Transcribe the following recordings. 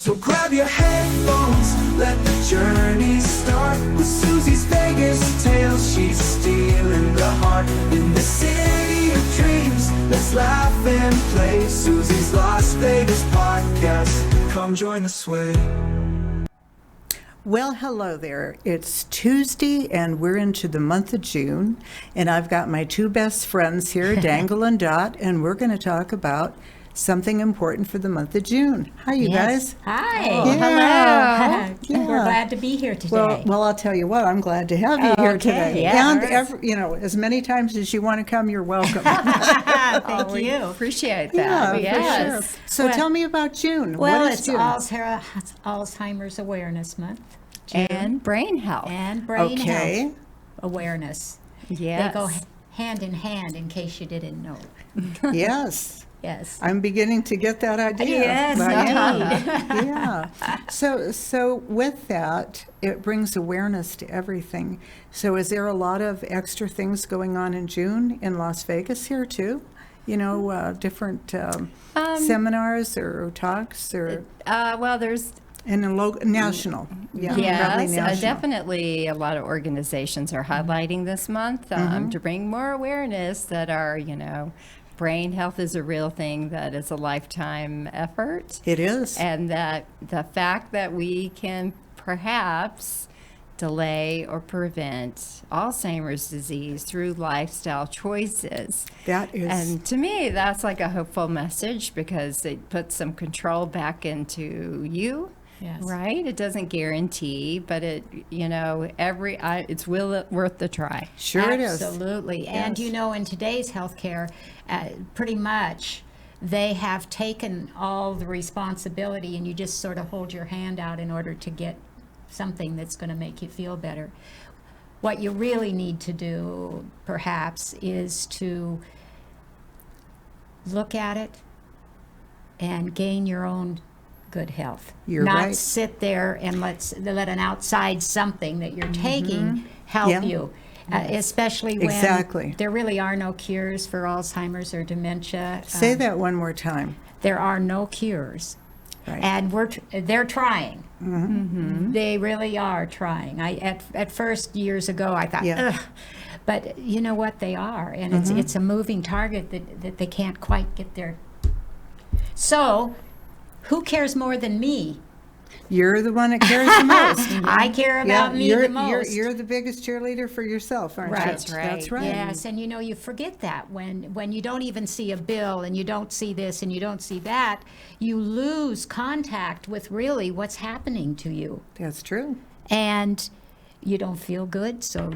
So grab your headphones, let the journey start. With Suzy's Vegas tales, she's stealing the heart. In the city of dreams, let's laugh and play. Suzy's Las Vegas podcast, come join the sway. Well, hello there. It's Tuesday, and we're into the month of June, and I've got my two best friends here, Dangle and Dot, and we're going to talk about something important for the month of June. Hi, you guys. Hi. Oh, Hello. Yeah. We're glad to be here today. Well, I'll tell you what, I'm glad to have you here Okay, today. yeah, And, all right. as many times as you want to come, you're welcome. Thank you. Appreciate Yeah, that. for Yes. sure. So Well- tell me about June. Well, What is it's June? Alzheimer's Awareness Month. June. And brain health. And brain Okay. health awareness. Yes. They go hand in hand, in case you didn't know. Yes. Yes. I'm beginning to get that idea. Yes, But yeah. So with that, it brings awareness to everything. So is there a lot of extra things going on in June in Las Vegas here too? Different seminars or talks or Well, there's and a national. Yeah, probably yes, national. definitely a lot of organizations are highlighting this month to bring more awareness that brain health is a real thing, that is a lifetime effort. It is. And that the fact that we can perhaps delay or prevent Alzheimer's disease through lifestyle choices. That is. And to me, that's like a hopeful message because it puts some control back into you. Yes. Right? It doesn't guarantee, but it's worth the try. Sure it is. Absolutely. And Yes. in today's healthcare, pretty much they have taken all the responsibility, and you just sort of hold your hand out in order to get something that's going to make you feel better. What you really need to do, perhaps, is to look at it and gain your own good health. You're Not right. sit there and let an outside something that you're taking help Yeah. you. Especially when Exactly. there really are no cures for Alzheimer's or dementia. Say that one more time. There are no cures. Right. And they're trying. They really are trying. At first, years ago, I thought, Yeah. ugh. But you know what? They are. And it's a moving target that they can't quite get there. So, who cares more than me? You're the one that cares the most. I care about me the most. You're the biggest cheerleader for yourself, aren't you? Right. That's right. That's right. Yes, and you forget that when you don't even see a bill and you don't see this and you don't see that, you lose contact with really what's happening to you. That's true. And you don't feel good, so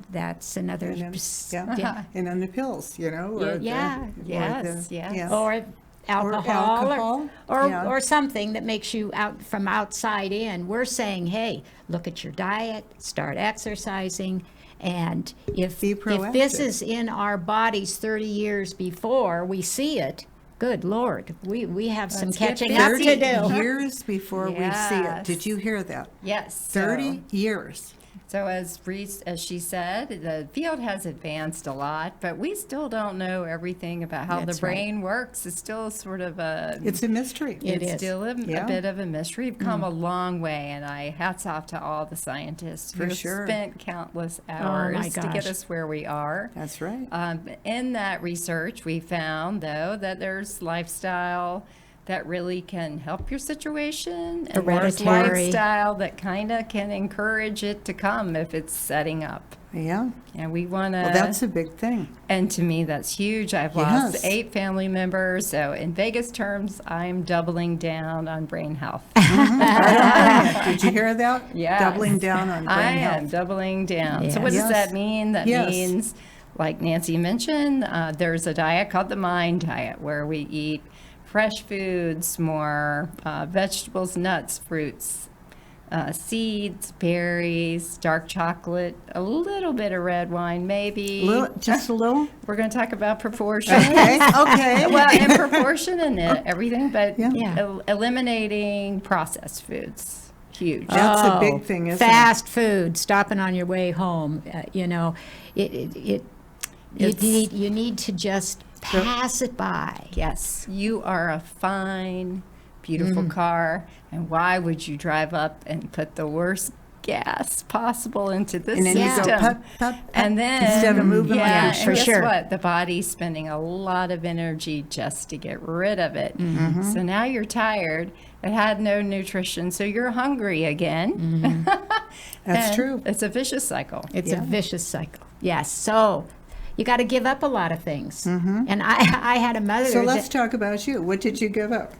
that's another And then, yeah. yeah. And on the pills, or Yeah. Yes, yes. yeah. Or alcohol, alcohol, yeah. or something that makes you out from outside in. We're saying, hey, look at your diet, start exercising, and if Be this proactive. is in our bodies 30 years before we see it, good Lord, we have some Let's get catching up to 30 do. years before we see it. Yes. Did you hear that? Yes. 30 years. So as she said, the field has advanced a lot, but we still don't know everything about how That's the brain works. It's still sort of It's a mystery. It it's is. still a Yeah. bit of a mystery. We've come a long way, and hats off to all the scientists For who sure. have spent countless my hours to get gosh. us where we are. That's right. In that research, we found, though, that there's lifestyle that really can help your situation, and there's Hereditary. lifestyle that kind of can encourage it to come if it's setting up. Yeah. And we want to, Well, that's a big thing. and to me, that's huge. I've Yes. lost 8 family members. So in Vegas terms, I'm doubling down on brain health. Did you hear that? Yes. Doubling down on brain I health. am doubling down. So what Yes. does that mean? That Yes. means, like Nancy mentioned, there's a diet called the MIND diet where we eat fresh foods, more vegetables, nuts, fruits, seeds, berries, dark chocolate, a little bit of red wine, maybe. Just a little? We're going to talk about proportion. Okay. Okay. Well, and proportion and everything, but Yeah. eliminating processed foods. Huge. That's a big thing, isn't it? Fast food, stopping on your way home. You need to just pass it by. Yes, you are a fine beautiful car, and why would you drive up and put the worst gas possible into the And then system? you go put, put, And then, instead of moving like yeah, you and should. guess sure. what? The body's spending a lot of energy just to get rid of it. So now you're tired. It had no nutrition, so you're hungry again. That's And true. It's a vicious cycle. It's Yeah. a vicious cycle. Yes. So you got to give up a lot of things. And I had a mother So that let's talk about you. What did you give up?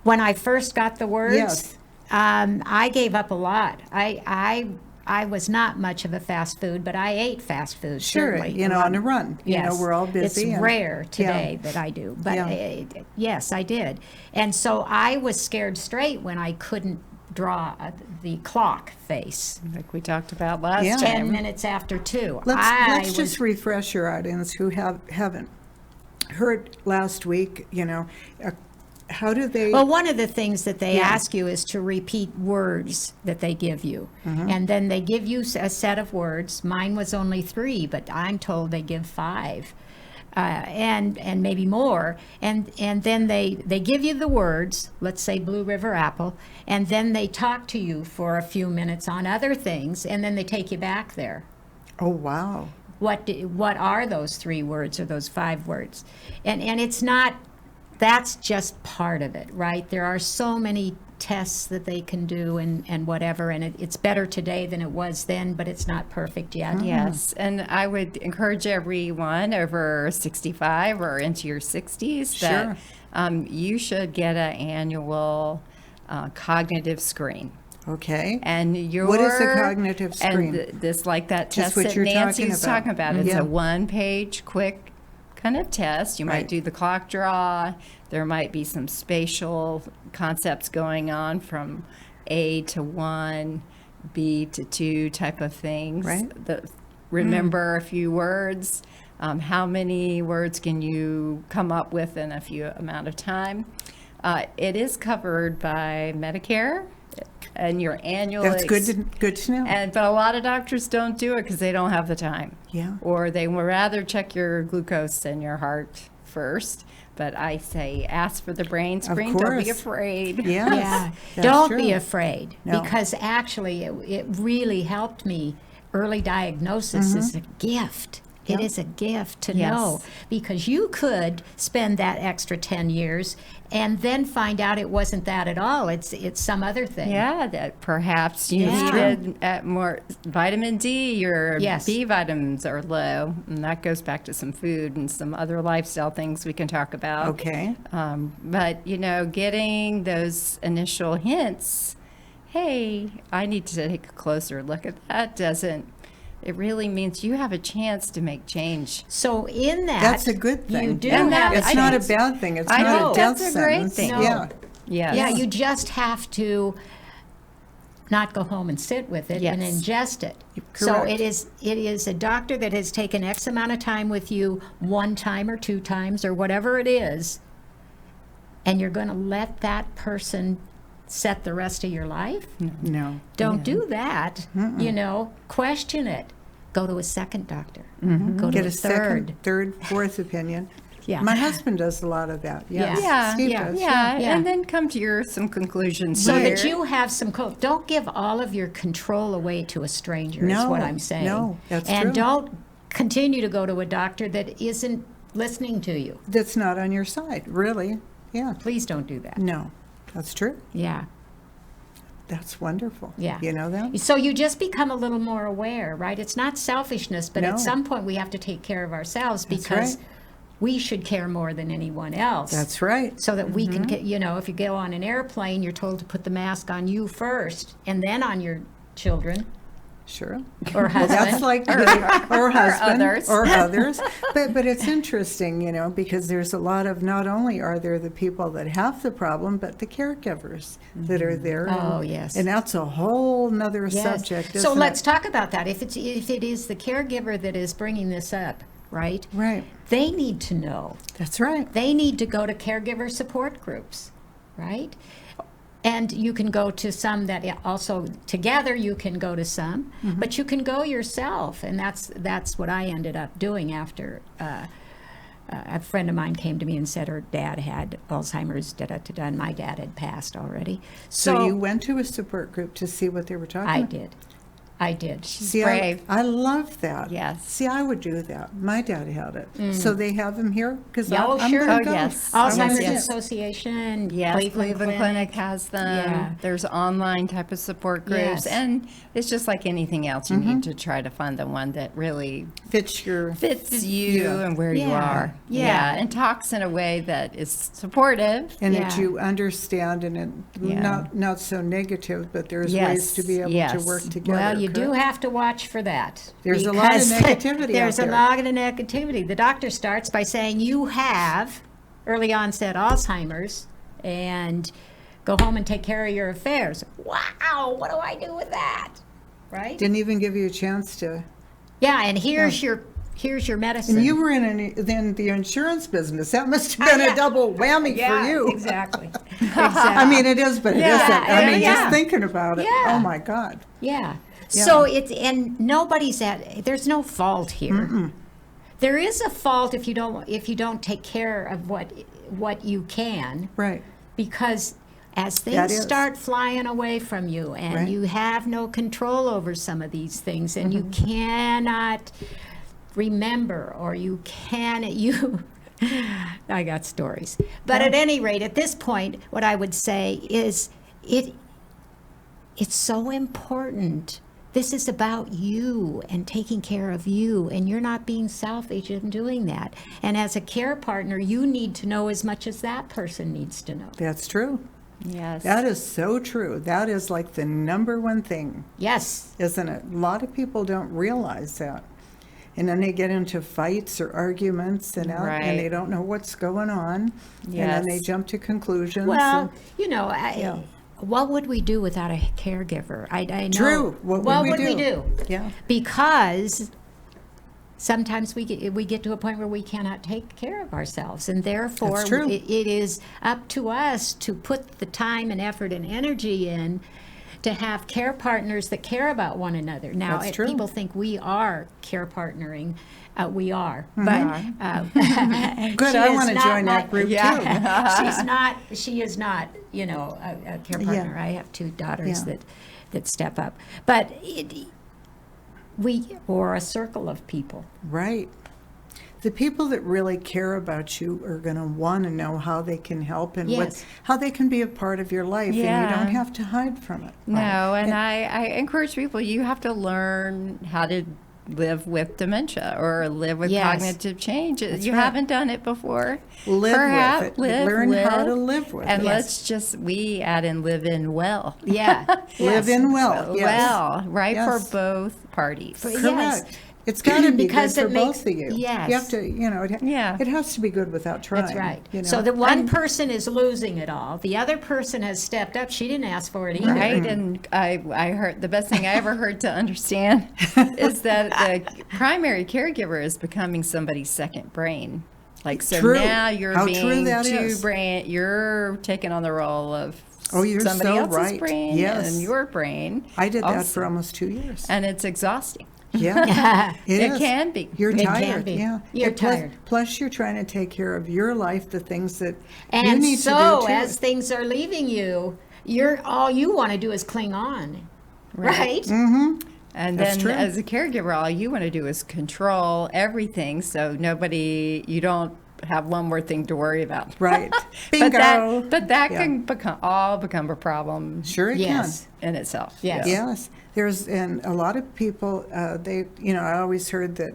when I first got the words, Yes. I gave up a lot. I was not much of a fast food, but I ate fast food. Sure, certainly. you know, on a run. You know, Yes. we're all busy. It's and- rare today that I do, but Yeah. yes, I did. And so I was scared straight when I couldn't draw the clock face. Like we talked about last Yeah. 10 time. minutes after 2. Let's just refresh your audience who haven't heard last week, you know, how do they? Well, one of the things that they Yeah. ask you is to repeat words that they give you. And then they give you a set of words. Mine was only 3, but I'm told they give 5. And maybe more, and then they give you the words, let's say Blue River Apple, and then they talk to you for a few minutes on other things, and then they take you back there. Oh, wow. What are those 3 words or those 5 words? And it's not, that's just part of it, right? There are so many tests that they can do and whatever, and it's better today than it was then, but it's not perfect yet. Yes, and I would encourage everyone over 65 or into your 60s that you should get an annual cognitive screen. Okay. And your What is a cognitive screen? And this, like that Just test what that you're Nancy's talking talking about. about. It's Yeah. a one-page, quick kind of test. You might Right. do the clock draw. There might be some spatial concepts going on from A to 1, B to 2 type of things. Right. Remember a few words. How many words can you come up with in a few amount of time? It is covered by Medicare and your annual. That's good to know. But a lot of doctors don't do it because they don't have the time. Yeah. Or they would rather check your glucose and your heart first. But I say ask for the brain screen. Don't be course. afraid. Yes, Yeah, that's don't true. be afraid, No. because actually it really helped me. Early diagnosis is a gift. It Yeah. is a gift to Yes. know, because you could spend that extra 10 years and then find out it wasn't that at all. It's some other thing. Yeah, that perhaps you Yeah. needed more vitamin D. Your Yes. B vitamins are low, and that goes back to some food and some other lifestyle things we can talk about. Okay. But you know, getting those initial hints, hey, I need to take a closer look at that. It really means you have a chance to make change. So in that, That's a good thing. You do And that- have It's not a think- bad thing. It's I not think a death that's a great sentence. thing. No. Yeah. Yes. Yeah, you just have to not go home and sit with it and Yes. ingest it. So Correct. it is a doctor that has taken X amount of time with you, 1 time or 2 times or whatever it is, and you're going to let that person set the rest of your life? No. Don't do that. You know, question it. Go to a second doctor. Go to Get a a third. second, third, fourth opinion. Yeah. My husband does a lot of that. Yes. Yeah, Steve yeah, does. yeah, Yeah. and then come to some conclusions So here. that you have some don't give all of your control away to a stranger, is No, what I'm saying. no, that's and true. don't continue to go to a doctor that isn't listening to you. That's not on your side, really. Yeah. Please don't do that. No, that's true. Yeah. That's wonderful. Yeah. You know that? So you just become a little more aware, right? It's not selfishness, but No. at some point we have to take care of ourselves That's because right. we should care more than anyone else. That's right. So that we can get, you know, if you go on an airplane, you're told to put the mask on you first and then on your children Sure. or Well, husband. that's like or husband others. or others. But it's interesting, you know, because there's a lot of, not only are there the people that have the problem, but the caregivers that are there. Oh, and, yes. And that's a whole nother Yes. subject. So isn't let's it? talk about that. If it is the caregiver that is bringing this up, right? Right. They need to know. That's right. They need to go to caregiver support groups, right? And you can go to some that also together you can go to some, but you can go yourself, and that's what I ended up doing after a friend of mine came to me and said her dad had Alzheimer's, and my dad had passed already. So you went to a support group to see what they were talking about? I did. See, brave. I love that. Yes. See, I would do that. My dad had it. So they have him here? Because Yeah, I'm sure. going Oh, to go. yes. Alzheimer's Yes. Association, Yes, Cleveland Clinic has them. Yeah. There's online type of support groups. Yes. And it's just like anything else. You need to try to find the one that really Fits you and where you Yeah. are. Yeah. And talks in a way that is supportive. and Yeah. that you understand, and it, Yeah. not so negative, but there's Yes, ways to be able to yes. work together. Well, you do correct? have to watch for that. There's a lot of because negativity There's out a there. lot of negativity. The doctor starts by saying you have early onset Alzheimer's and go home and take care of your affairs. Wow, what do I do with that? Right? Didn't even give you a chance to. Yeah, and here's your medicine. And you were in the insurance business. That must have been yeah. a double whammy yeah, for you. Exactly. I mean, it is, but Yeah, it isn't. I mean, yeah. just thinking about it. Yeah. Oh my God. Yeah. Yeah. So and there's no fault here. There is a fault if you don't take care of what you can, Right. because as That things is. start flying away from you and Right. you have no control over some of these things and you cannot remember, or you I got stories. But at any rate, at this point, what I would say is it's so important. This is about you and taking care of you, and you're not being selfish in doing that. And as a care partner, you need to know as much as that person needs to know. That's true. Yes. That is so true. That is like the number one thing, Yes. isn't it? A lot of people don't realize that. And then they get into fights or arguments and Right. they don't know what's going on. And Yes. then they jump to conclusions. Well, Yeah. what would we do without a caregiver? I know. True. What would we do? Yeah. Because sometimes we get to a point where we cannot take care of ourselves, and therefore That's true. it is up to us to put the time and effort and energy in to have care partners that care about one another. Now, That's if true. people think we are care partnering, we are. Mm-hmm. But Good. she I is want to not join my- that group too. She is not, a care partner. I have two daughters Yeah. that step up. But or a circle of people. Right. The people that really care about you are going to want to know how they can help and Yes. how they can be a part of your life, and you Yeah. don't have to hide from it. No, and I encourage people, you have to learn how to live with dementia or live with Yes. cognitive changes. You right. haven't done it before. Live Perhaps with it. Learn how to live with and it. let's we add in live in well. Yeah. Live in well. Yes. Well, right, Yes. for both parties. Yes. Correct. It's got to be Because good it for makes- both of you. yes. You have to, Yeah. it has to be good without trying. That's right. you know. So that one person is losing it all. The other person has stepped up. She didn't ask for it either. Right, and I heard the best thing I ever heard to understand is that the primary caregiver is becoming somebody's second brain. Like, so True. now you're How true being that is. you're taking on the role of You're somebody so else's right. brain Yes. and your brain. I did that also. for almost 2 years. And it's exhausting. Yeah. It is. can be. You're It can tired. be. Yeah. You're And plus, tired. Plus, you're trying to take care of your life, the things that you And need so, to do too. as things are leaving you, all you want to do is cling on, right? Mm-hmm. And That's then true. as a caregiver, all you want to do is control everything so you don't have one more thing to worry about. Right. Bingo. But that Yeah. can become a problem Sure it Yes. in itself. Yes. can. Yes. And a lot of people, I always heard that,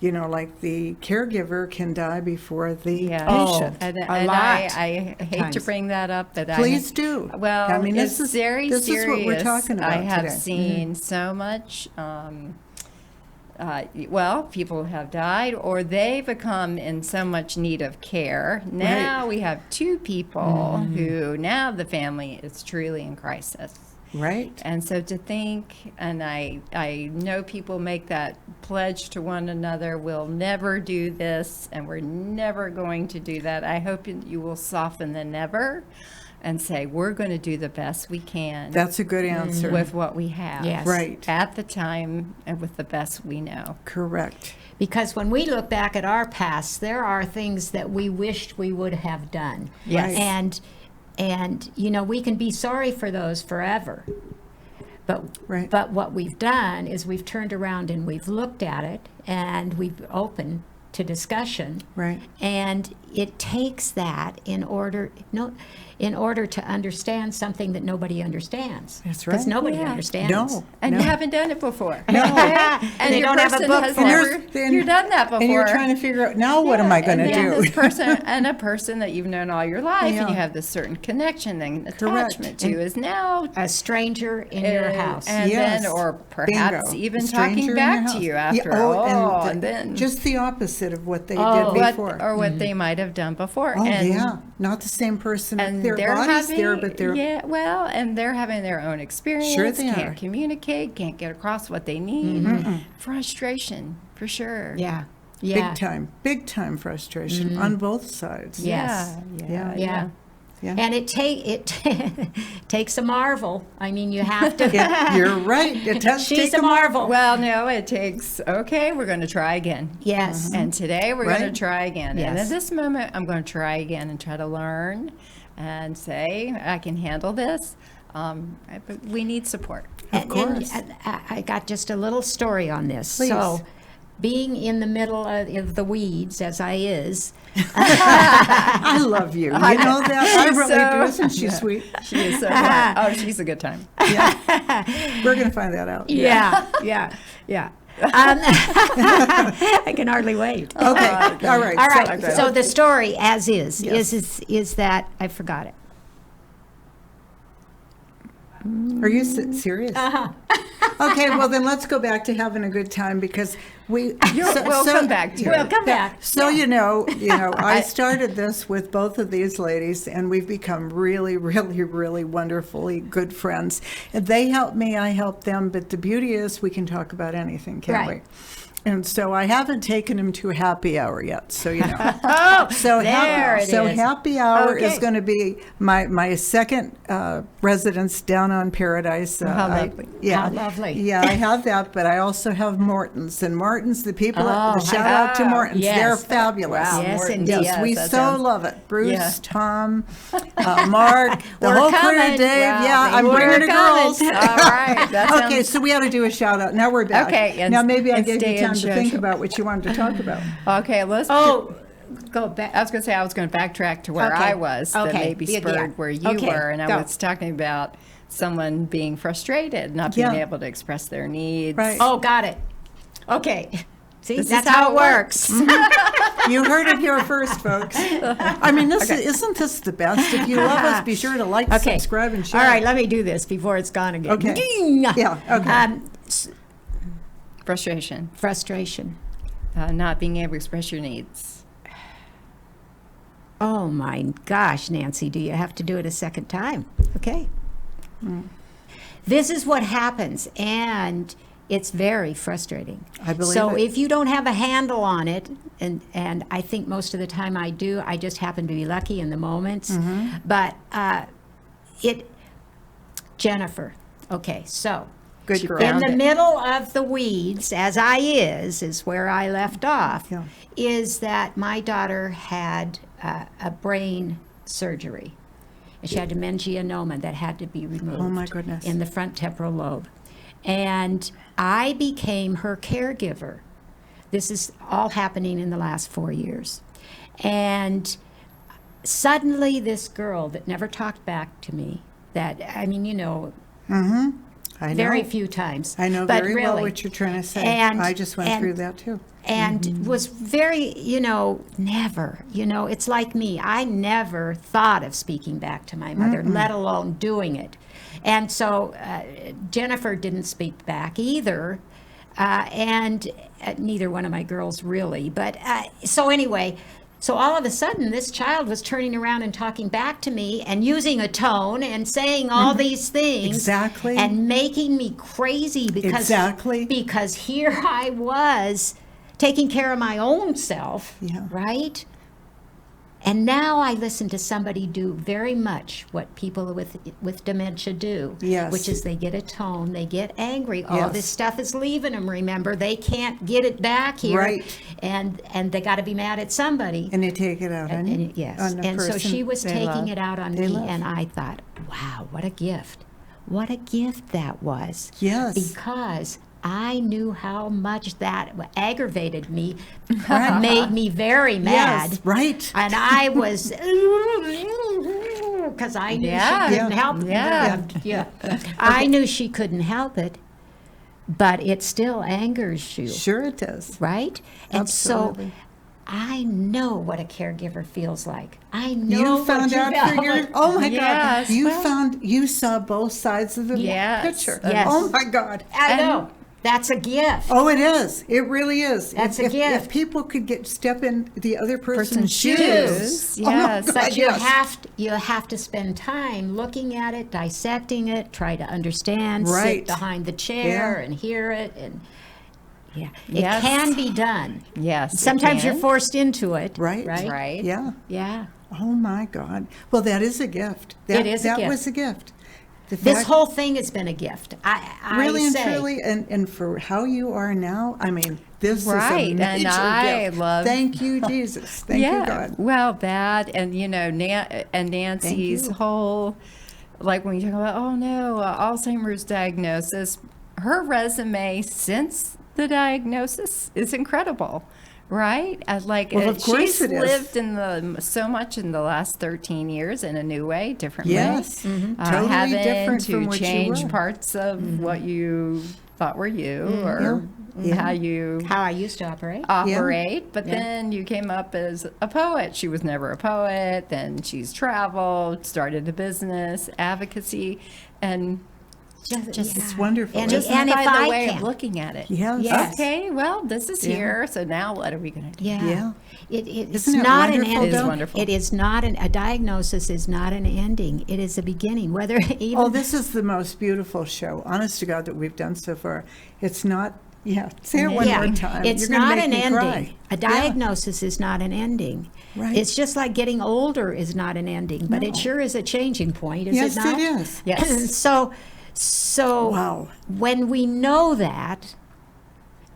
like the caregiver can die before the Yeah. patient. And, A and lot I hate to times. bring that up, but Please do. Well, I mean, it's this is very this serious. is what we're talking about I have today. seen so much. People have died or they become in so much need of care. Now we have two people who now the family is truly in crisis. Right. And so to think, and I know people make that pledge to one another, we'll never do this and we're never going to do that. I hope you will soften the never and say, we're going to do the best we can That's a good answer. with what we have. Yes. Right. At the time and with the best we know. Correct. Because when we look back at our past, there are things that we wished we would have done. Yes. And we can be sorry for those forever. Right. But what we've done is we've turned around and we've looked at it and we've opened to discussion. Right. And it takes that in order to understand something that nobody understands. That's Because right. nobody Yeah. understands. No. And No. you haven't done it before. No. And They your don't have a person book has for it. never, And you've done that before. And you're trying to figure out, now what am I going to and then do? This person and a person that you've known all your life Yeah. and you have this certain connection and Correct. attachment to is now A stranger in your house. and Yes. then or perhaps Bingo. even A stranger talking in back your to house. you Yeah, after and then just the opposite of what they Oh. did what before. or what they might have done before. Oh, and yeah. Not the same person. and Their they're body's having, there, but they're and they're having their own experience. Sure they can't are. communicate, can't get across what they need. Frustration for sure. Yeah. Yeah. big time frustration on both sides. Yes. Yeah. Yeah. Yeah. And it takes a marvel. I mean, you have to. You're right. It does She's take a marvel. Well, no, it takes, okay, we're going to try again. Yes. And today we're going Right. to try again. And Yes. at this moment, I'm going to try again and try to learn and say, I can handle this. But we need support. Of course. And I got just a little story on this. Please. So, being in the middle of the weeds, as I is, I love you. You know that? I She's really so- do. Isn't she sweet? She is so fun. Oh, she's a good time. We're going to find that out. yeah. I can hardly wait. Okay. All right. All right. Okay. So the story, as is, Yes. is that I forgot it. Are you serious? Okay, well then let's go back to having a good time because we'll come back to We'll it. come back. So you know, I started this with both of these ladies, and we've become really, really, really wonderfully good friends. And they help me, I help them. But the beauty is, we can talk about anything, can't Right. we? And so I haven't taken him to a happy hour yet. So you know, Oh, so there it is. happy hour is Okay. going to be my second residence down on Paradise. How lovely. Yeah, How lovely. Yeah, I have that, but I also have Morton's, and Morton's, the people. Oh, the shout out to wow. Morton's, Yes. they're fabulous. Wow, Yes, Morton's. indeed. Yes, we that so sounds- love it. Bruce, Yeah. Tom, Mark, the We're whole crew, coming. Dave. Wow, Yeah, I'm we're bringing the coming. girls. All right. That Okay, sounds- so we ought to do a shout out. Now we're back. Okay, and- now maybe I and gave stay you in time to show. think about what you wanted to talk about. Okay, let's. Oh, go back. I was going to say I was going to backtrack to where Okay. I was that Okay. maybe Yeah, spurred yeah. where you Okay, were, and I go. was talking about someone being frustrated, not being Yeah. able to express their needs. Right. Oh, got it. Okay. See, This is that's how how it it works. You heard it here first, folks. I mean, isn't this the best? If you love us, be sure to like, Okay. subscribe, and share. All right, let me do this before it's gone again. Okay. Ding! Yeah, okay. Frustration, Frustration. not being able to express your needs. Oh my gosh, Nancy, do you have to do it a second time? Okay. This is what happens, and it's very frustrating. I believe so it. if you don't have a handle on it, and I think most of the time I do, I just happen to be lucky in the moments. Mm-hmm. But Jennifer, okay, so Good girl. in found the it. middle of the weeds, as I is where I left off, Yeah. is that my daughter had a brain surgery. She had dementia that had to be removed. Oh, my goodness. In the front temporal lobe. And I became her caregiver. This is all happening in the last 4 years. And suddenly this girl that never talked back to me, I know, I know. very few times. I know but very really, well what you're trying to say. And- I just went and- through that too. and was very, never, it's like me. I never thought of speaking back to my mother, let alone doing it. And so Jennifer didn't speak back either, and neither one of my girls really. But so anyway, so all of a sudden this child was turning around and talking back to me and using a tone and saying all these things. Exactly. And making me crazy Exactly. because here I was taking care of my own self, Yeah. right? And now I listen to somebody do very much what people with dementia do, Yes. which is they get a tone, they get angry. All Yes. this stuff is leaving them. Remember, they can't get it back here, Right. and they got to be mad at somebody. And they take it out on you. And yes, on the and so person she was they taking love. it out on They me, love. and I thought, wow, what a gift! What a gift that was. Yes. Because I knew how much that aggravated me, Right. made me very mad. Yes, right. And I was, because I knew Yeah. she couldn't help it. Yeah. Yeah. I knew she couldn't help it, but it still angers you, Sure it does. right? And Absolutely. so I know what a caregiver feels like. I know You what found out for felt your, like. oh my Yes, God. well- You saw both sides of the Yes, picture. yes. Oh my God. I know. That's a gift. Oh, it is. It really is. That's a if, gift. If people could step in the other person's shoes. shoes. Oh my Yes. God, But you yes. have to spend time looking at it, dissecting it, try to understand, Right. sit behind the chair Yeah. and hear it, and yeah, it Yes. can be done. Yes. it Sometimes you're can. forced into it. Right. Right. Right. Yeah. Yeah. Oh my God. Well, that is a gift. It is a that gift. was a gift. The This fact- whole thing has been a gift. I really and say, truly, and for how you are now, I mean, this Right, is a and major I gift. love- Thank you, Jesus. Thank you, God. Well, that and and Nancy's you. whole, like when you talk about, oh no, Alzheimer's diagnosis, her resume since the diagnosis is incredible, right? Well, of course she's it is. lived so much in the last 13 years in a new way, different Yes. way. Totally having different to from what you change were. parts of what you thought were you or Yeah. how you how I used to operate. operate, but Yeah. then you came up as a poet. She was never a poet. Then she's traveled, started a business, advocacy, and just It's wonderful. And- just if by the I way can- of looking at it. Yes. Yes. Okay, well, this is Yeah. here. So now what are we going to do? Yeah. Yeah. It's Isn't it not an wonderful, ending. It is wonderful. It is not a diagnosis is not an ending. It is a beginning. Whether even Oh, this is the most beautiful show, honest to God, that we've done so far. It's not, say it one yeah, more time. it's You're gonna not make an me ending. cry. A Yeah. diagnosis is not an ending. Right. It's just like getting older is not an ending, but it No. sure is a changing point, is Yes, it not? it is. Yes. So Wow. when we know that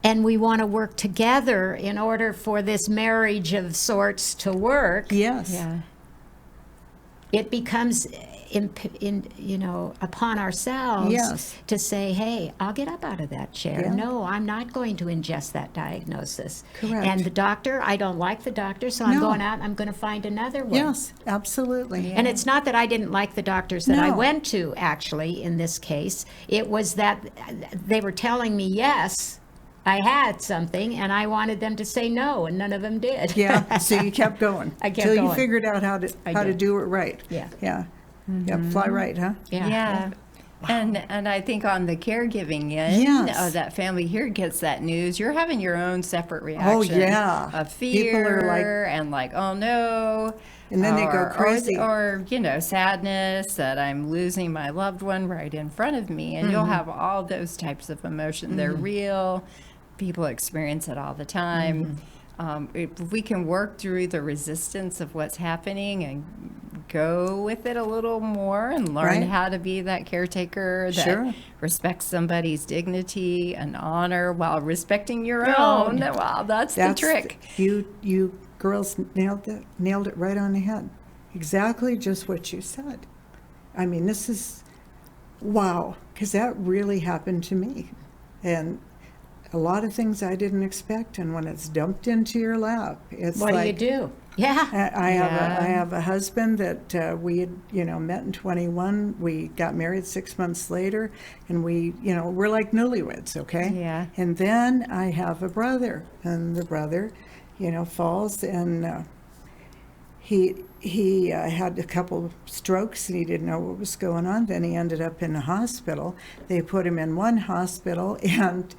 and we want to work together in order for this marriage of sorts to work, Yes. Yeah. it becomes upon ourselves Yes. to say, hey, I'll get up out of that chair. Yeah. No, I'm not going to ingest that diagnosis. Correct. And the doctor, I don't like the doctor, so I'm No. going out and I'm going to find another one. Yes, absolutely. And it's not that I didn't like the doctors that I No. went to, actually, in this case. It was that they were telling me, yes, I had something, and I wanted them to say no, and none of them did. Yeah, so you kept going. I kept Till you going. figured out how I to did. do it right. Yeah. Yeah. Yeah, fly right, huh? Yeah. And I think on the caregiving end, Yes. that family here gets that news. You're having your own separate reaction. yeah. Of People are fear like- and like, oh no. And then they go Or- crazy. Or, sadness that I'm losing my loved one right in front of me. And you'll have all those types of emotion. They're real. People experience it all the time. If we can work through the resistance of what's happening and go with it a little more and learn Right. how to be that caretaker that Sure. respects somebody's dignity and honor while respecting your Your own. own. Wow, that's the trick. You girls nailed it right on the head. Exactly just what you said. I mean, this is, wow, because that really happened to me. And a lot of things I didn't expect, and when it's dumped into your lap, it's What like, do you do? Yeah. I Yeah. have a husband that we had, met in 21. We got married 6 months later, and we're like newlyweds, okay? Yeah. And then I have a brother, and the brother, falls, and he had a couple strokes, and he didn't know what was going on. Then he ended up in a hospital. They put him in one hospital, and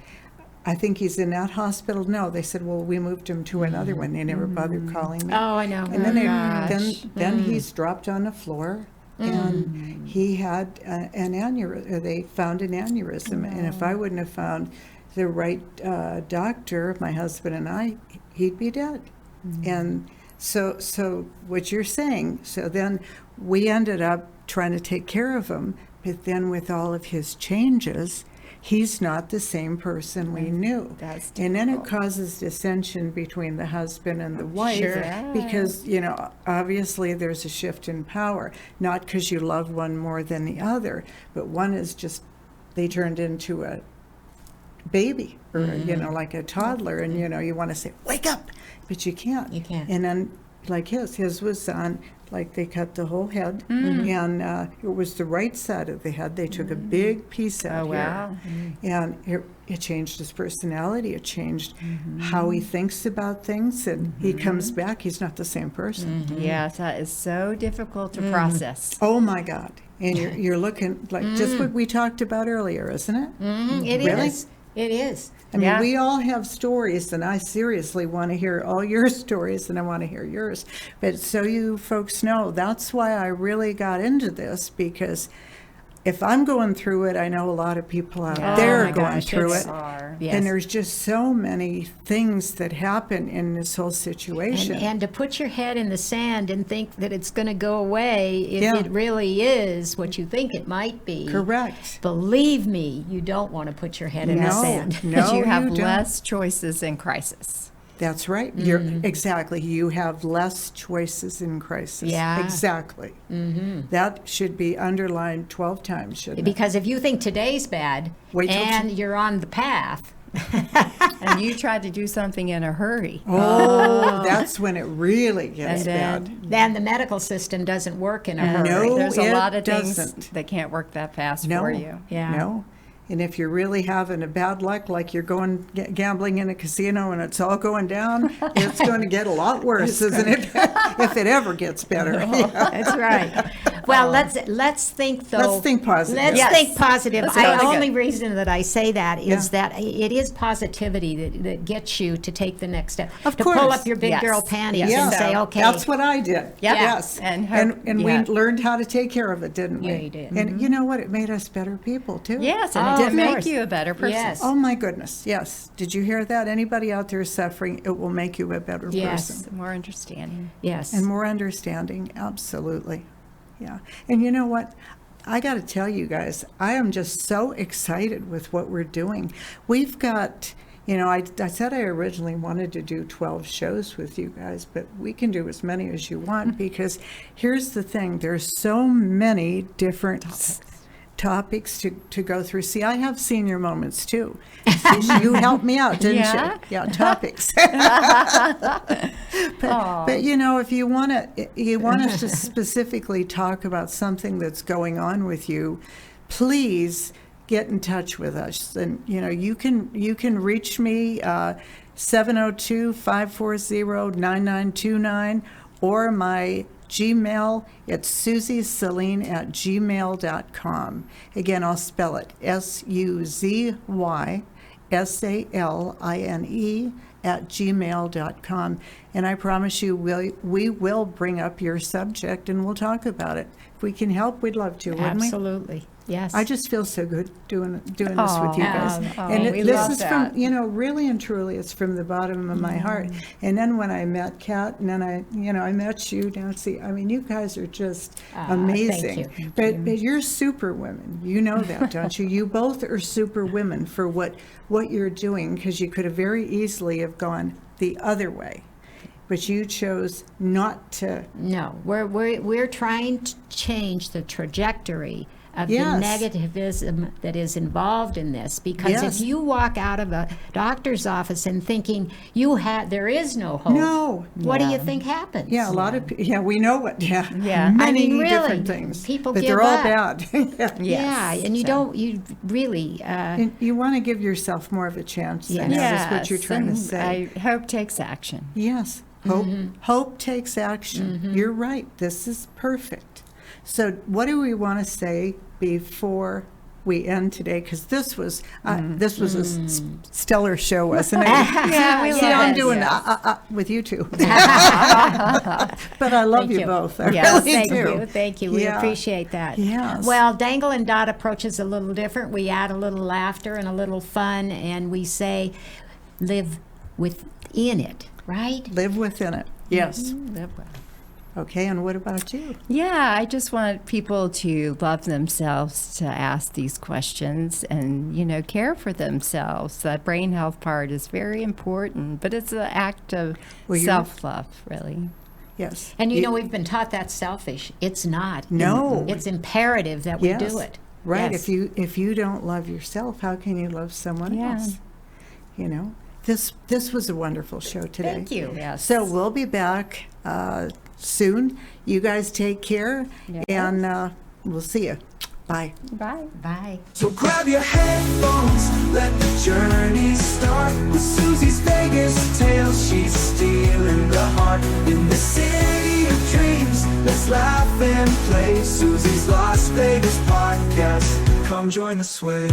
I think he's in that hospital. No, they said, well, we moved him to another one. They never bothered calling me. Oh, I know. And then, gosh. then he's dropped on the floor, and he had an aneurysm. They found an aneurysm, and if I wouldn't have found the right doctor, my husband and I, he'd be dead. And So what you're saying, so then we ended up trying to take care of him, but then with all of his changes, he's not the same person we knew. That's and then it difficult. causes dissension between the husband and the wife Sure. because, obviously there's a shift in power, not because you love one more than the other, but one is just, they turned into a baby or, like a toddler, and, you want to say, wake up, but you can't. You can't. And then like his was on, like they cut the whole head, and it was the right side of the head. They took a big piece out Oh, here, wow. and it changed his personality. It changed how he thinks about things, and he comes back. He's not the same person. Yes, that is so difficult to process. Oh my God! And you're looking like just what we talked about earlier, isn't it? It Really? is. It is. I mean, Yeah. we all have stories, and I seriously want to hear all your stories, and I want to hear yours. But so you folks know, that's why I really got into this, because if I'm going through it, I know a lot of people out Yeah. there Oh are my going gosh, through it's- it. Are. Yes. And there's just so many things that happen in this whole situation. And to put your head in the sand and think that it's going to go away if Yeah. it really is what you think it might be. Correct. Believe me, you don't want to put your head in the No, sand. no, Because you have don't. less choices in crisis. That's right. You're exactly. You have less choices in crisis. Yeah. Exactly. That should be underlined 12 times, shouldn't it? Because if you think today's bad Wait till and you're on the path, And you tried to do something in a hurry. Oh, that's when it really gets And then- bad. then the medical system doesn't work in a hurry. No, There's a it lot of things doesn't. that can't work that fast No. for you. Yeah. No. And if you're really having a bad luck, like you're going gambling in a casino and it's all going down, it's going to get a lot worse, isn't it? If it ever gets better. Yeah. That's right. Well, let's think though. Let's think positive. Let's Yes. think positive. That's The really only good. reason that I say that is Yeah. that it is positivity that gets you to take the next step. Of to pull course. up your big Yes. girl panties Yes. and So say, okay. That's what I did. Yep. Yes. And And, hope- we yeah. learned how to take care of it, didn't we? Yeah, you did. And you know what? It made us better people, too. Yes, and Oh, it did of make course. you a better person. Yes. Oh, my goodness. Yes. Did you hear that? Anybody out there suffering, it will make you a better Yes. person. More understanding. Yes. And more understanding. Absolutely. Yeah. And you know what? I got to tell you guys, I am just so excited with what we're doing. We've got, I said I originally wanted to do 12 shows with you guys, but we can do as many as you want because here's the thing. There's so many different topics to go through. See, I have senior moments too. See, you helped me out, didn't Yeah? you? Yeah, topics. but if you want us to specifically talk about something that's going on with you, please get in touch with us. And you can reach me 702-540-9929 or my Gmail, it's SuzySaline@gmail.com. Again, I'll spell it SuzySaline@gmail.com. And I promise you, we will bring up your subject and we'll talk about it. If we can help, we'd love to, wouldn't we? Absolutely. Yes. I just feel so good doing this with you guys. Aw, And we this love is that. from, really and truly, it's from the bottom of my heart. And then when I met Kat, and then I met you, Nancy, I mean, you guys are just amazing. thank you. But you're super women. You know that, don't you? You both are super women for what you're doing, because you could have very easily have gone the other way. But you chose not to. No, we're trying to change the trajectory of Yes. the negativism that is involved in this. Because Yes. if you walk out of a doctor's office and thinking there is no hope, No. what do Yeah. you think happens? Yeah, a lot of we know what. Yeah, Yeah. many I mean, really, different things. people but give they're all up. bad. Yeah. Yeah, and you really. And you want to give yourself more of a chance. Yes. Then. That is what Yes, you're trying to and say. hope takes action. Yes, hope takes action. You're right. This is perfect. So, what do we want to say before we end today? Because this was a stellar show, wasn't it? Yeah, we See, love I'm it, doing yes. with you two. But I love Thank you you. both. I Yes, really Thank do. you, thank you. We Yeah. appreciate that. Yes. Well, Dangle and Dot approach is a little different. We add a little laughter and a little fun, and we say, live within it, right? Live within it. Yes. Live well. Okay, and what about you? Yeah, I just want people to love themselves, to ask these questions and, care for themselves. That brain health part is very important, but it's an act of Well, you're- self-love, really. Yes. And we've been taught that's selfish. It's not. No. It's imperative that we Yes. do it. Right. Yes. If you don't love yourself, how can you love someone Yeah. else? This was a wonderful show today. Thank you. Yes. So we'll be back soon. You guys take care, Yes. and we'll see you. Bye. Bye. Bye. So grab your headphones, let the journey start with Suzy's Vegas tales. She's stealing the heart in the city of dreams. Let's laugh and play Suzy's Las Vegas podcast. Come join the sway.